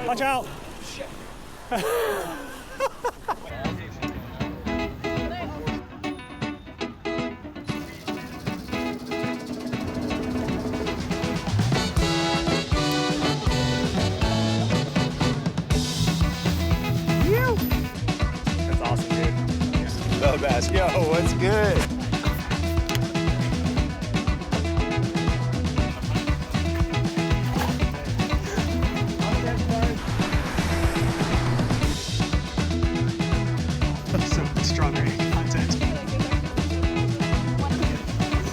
Watch out! That's awesome, dude. The best. Yo, what's good? Some strawberry content.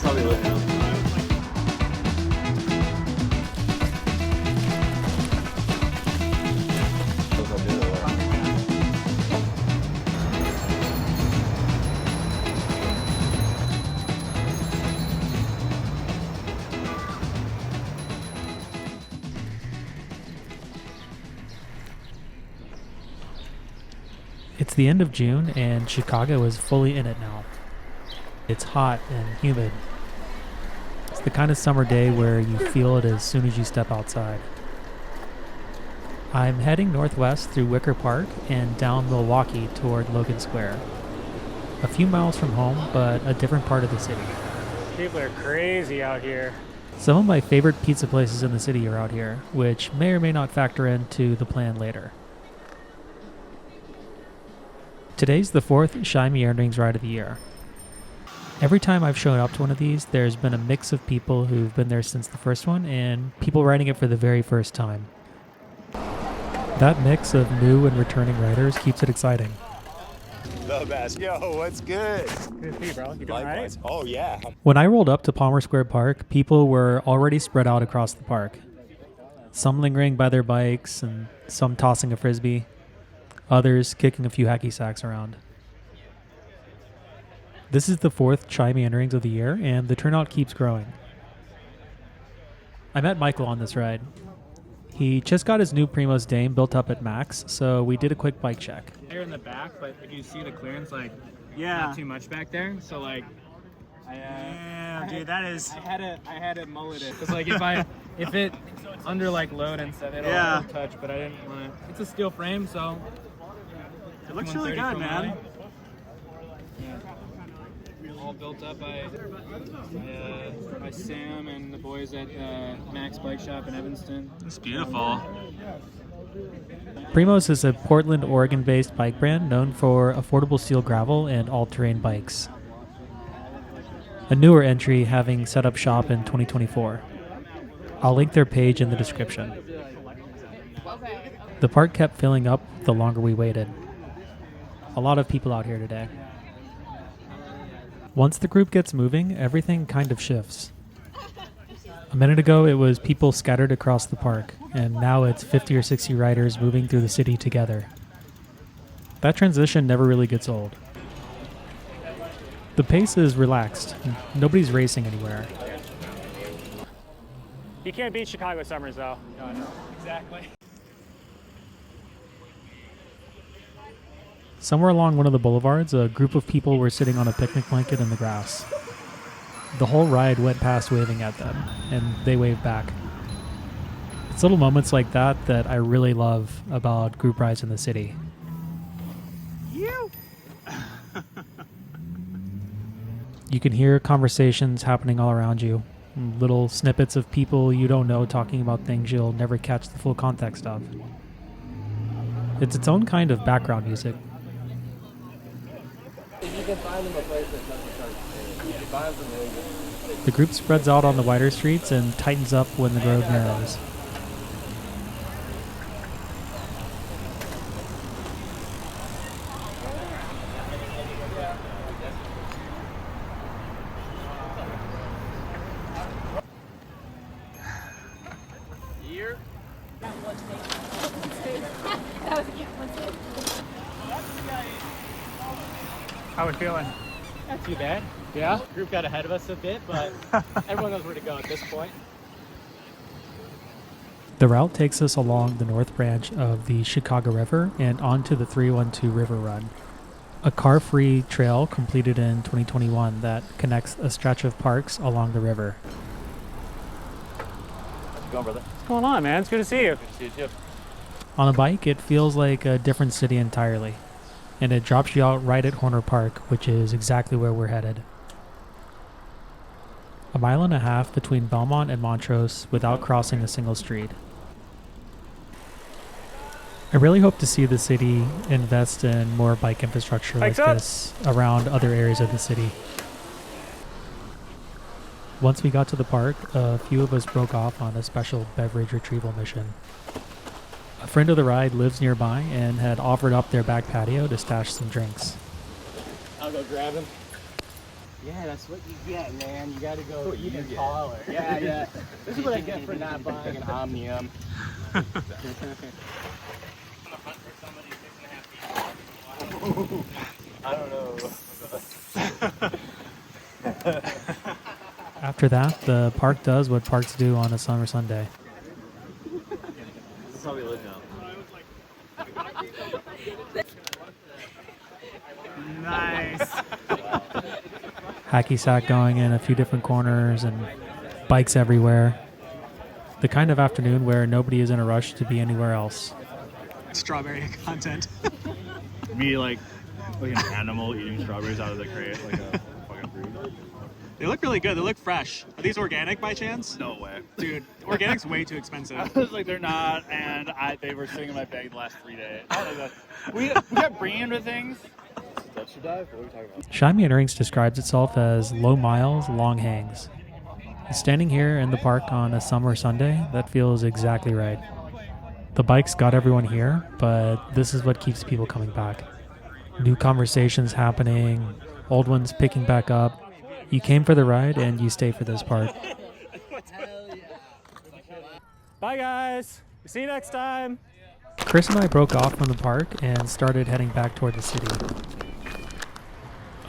Probably lit now. It's the end of June and Chicago is fully in it now. It's hot and humid. It's the kind of summer day where you feel it as soon as you step outside. I'm heading northwest through Wicker Park and down Milwaukee toward Logan Square. A few miles from home, but a different part of the city. People are crazy out here. Some of my favorite pizza places in the city are out here, which may or may not factor into the plan later. Today's the 4th Chi Meanderings ride of the year. Every time I've shown up to one of these, there's been a mix of people who've been there since the first one and people riding it for the very first time. That mix of new and returning riders keeps it exciting. The best. Yo, what's good? Good to see you, bro. You doing all right? Likewise. Oh, yeah. When I rolled up to Palmer Square Park, people were already spread out across the park. Some lingering by their bikes and some tossing a frisbee. Others kicking a few hacky sacks around. This is the 4th Chi Meanderings of the year, and the turnout keeps growing. I met Michael on this ride. He just got his new Primos Dame built up at max, so we did a quick bike check. Here in the back, but if you see the clearance, like, Yeah. not too much back there. So like, Damn, dude, that is. I had to mullet it because like if it under like load and stuff, it'll touch, but I didn't want it. It's a steel frame, so It looks really good, man. All built up by Sam and the boys at Max Bike Shop in Evanston. It's beautiful. Primos is a Portland, Oregon-based bike brand known for affordable steel gravel and all-terrain bikes. A newer entry having set up shop in 2024. I'll link their page in the description. The park kept filling up the longer we waited. A lot of people out here today. Once the group gets moving, everything kind of shifts. A minute ago, it was people scattered across the park, and now it's 50 or 60 riders moving through the city together. That transition never really gets old. The pace is relaxed. Nobody's racing anywhere. You can't beat Chicago summers, though. No, exactly. Somewhere along one of the boulevards, a group of people were sitting on a picnic blanket in the grass. The whole ride went past waving at them, and they waved back. It's little moments like that that I really love about group rides in the city. You can hear conversations happening all around you. Little snippets of people you don't know talking about things you'll never catch the full context of. It's its own kind of background music. The group spreads out on the wider streets and tightens up when the road narrows. How are we feeling? Not too bad. Yeah? Group got ahead of us a bit, but everyone knows where to go at this point. The route takes us along the north branch of the Chicago River and onto the 312 RiverRun, a car-free trail completed in 2021 that connects a stretch of parks along the river. How's it going, brother? What's going on, man? It's good to see you. Good to see you, too. On a bike, it feels like a different city entirely, and it drops you out right at Horner Park, which is exactly where we're headed. A mile and a half between Belmont and Montrose without crossing a single street. I really hope to see the city invest in more bike infrastructure like this around other areas of the city. Once we got to the park, a few of us broke off on a special beverage retrieval mission. A friend of the ride lives nearby and had offered up their back patio to stash some drinks. I'll go grab him. Yeah, that's what you get, man. You gotta go even taller. Yeah, yeah. This is what I get for not buying an Omnium. I don't know. After that, the park does what parks do on a summer Sunday. This is how we live now. Nice. Hacky sack going in a few different corners and bikes everywhere. The kind of afternoon where nobody is in a rush to be anywhere else. Strawberry content. Me like an animal eating strawberries out of the crate like a fucking fruit. They look really good. They look fresh. Are these organic by chance? No way. Dude, organic's way too expensive. I was like, they're not, and they were sitting in my bag the last 3 days. I don't know, we got brand with things. That should dive? What are we talking about? Chi Meanderings describes itself as low miles, long hangs. Standing here in the park on a summer Sunday, that feels exactly right. The bikes got everyone here, but this is what keeps people coming back. New conversations happening, old ones picking back up. You came for the ride and you stay for this part. Bye, guys. See you next time. Chris and I broke off from the park and started heading back toward the city.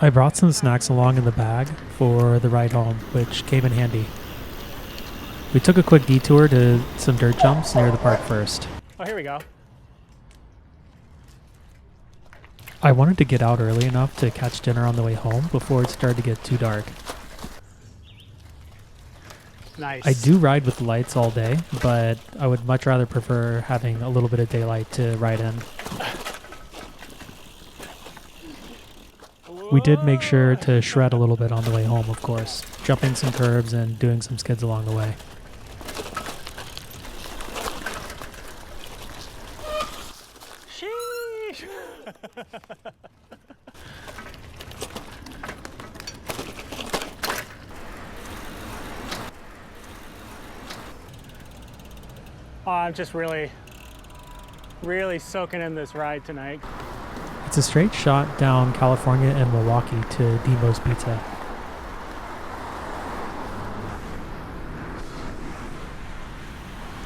I brought some snacks along in the bag for the ride home, which came in handy. We took a quick detour to some dirt jumps near the park first. Oh, here we go. I wanted to get out early enough to catch dinner on the way home before it started to get too dark. Nice. I do ride with the lights all day, but I would much rather prefer having a little bit of daylight to ride in. We did make sure to shred a little bit on the way home, of course, jumping some curbs and doing some skids along the way. Sheesh. Oh, I'm just really soaking in this ride tonight. It's a straight shot down California and Milwaukee to Dimo's Pizza.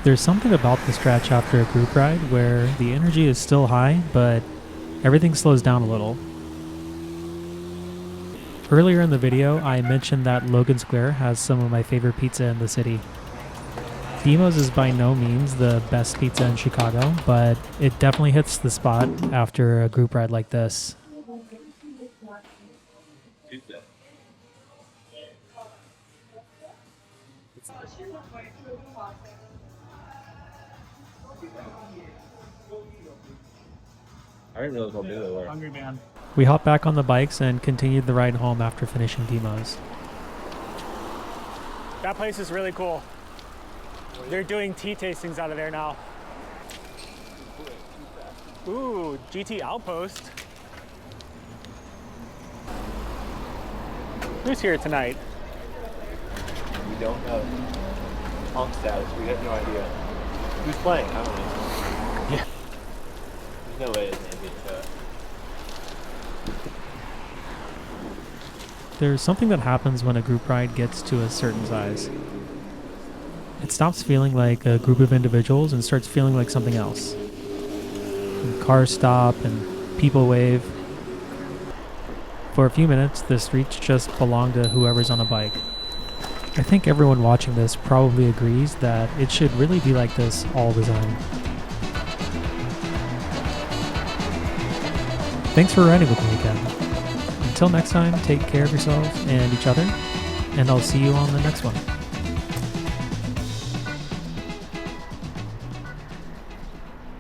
There's something about the stretch after a group ride where the energy is still high, but everything slows down a little. Earlier in the video, I mentioned that Logan Square has some of my favorite pizza in the city. Dimo's is by no means the best pizza in Chicago, but it definitely hits the spot after a group ride like this. I didn't realize how big they were. Hungry man. We hopped back on the bikes and continued the ride home after finishing Dimo's. That place is really cool. They're doing tea tastings out of there now. Ooh, GT Outpost. Who's here tonight? We don't know. Punk status. We have no idea. Who's playing? I don't know. Yeah. There's no way it's gonna be that. There's something that happens when a group ride gets to a certain size. It stops feeling like a group of individuals and starts feeling like something else. And cars stop and people wave. For a few minutes, the streets just belong to whoever's on a bike. I think everyone watching this probably agrees that it should really be like this all the time. Thanks for riding with me again. Until next time, take care of yourselves and each other, and I'll see you on the next one.